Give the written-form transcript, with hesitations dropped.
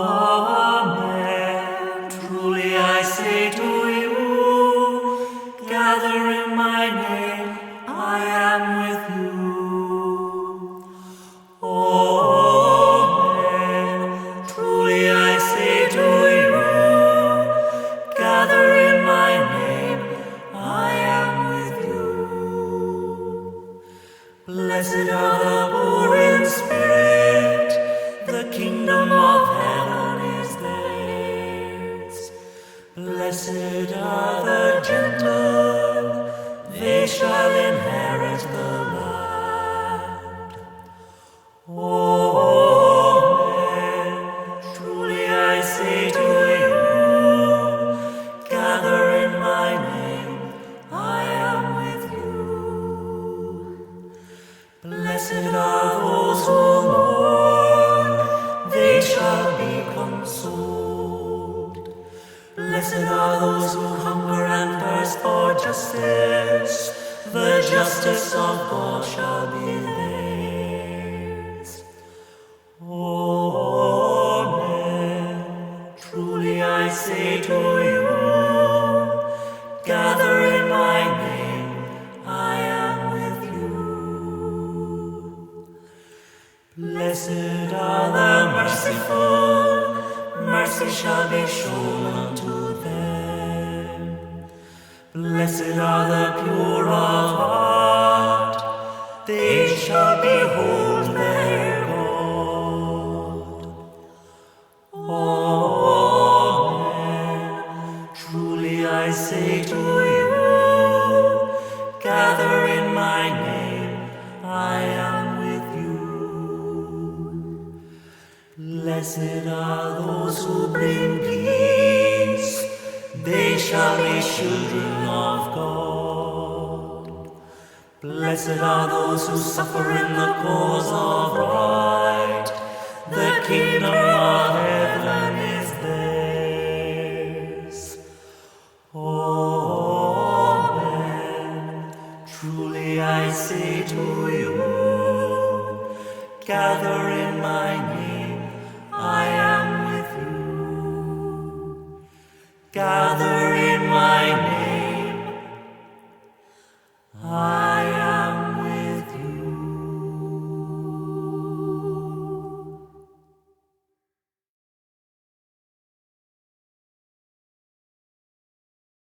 Amen. Truly I say to you, gather in my name, I am with you. Amen. Truly I say to you, gather in my name, I am with you. Blessed are the poor in spirit, the kingdom of heaven is theirs. Blessed are the gentle, they shall inherit the land. Amen. Truly I say to you, gather in my name, I am with you. Blessed are those who mourn, they shall be consoled. Blessed are those who hunger and thirst for justice, the justice of God shall be theirs. Amen. Truly I say to you, gather in my name, I am with you. Blessed are the merciful, mercy shall be shown unto them. Blessed are the pure of heart, they shall behold their God. Amen. Truly I say to you, gather in my name, I am with you. Blessed are those who bring peace, they shall be children of God. Blessed are those who suffer in the cause of right, the kingdom of heaven is theirs. Amen. Truly I say to you, gather in my name, I am with you. Gather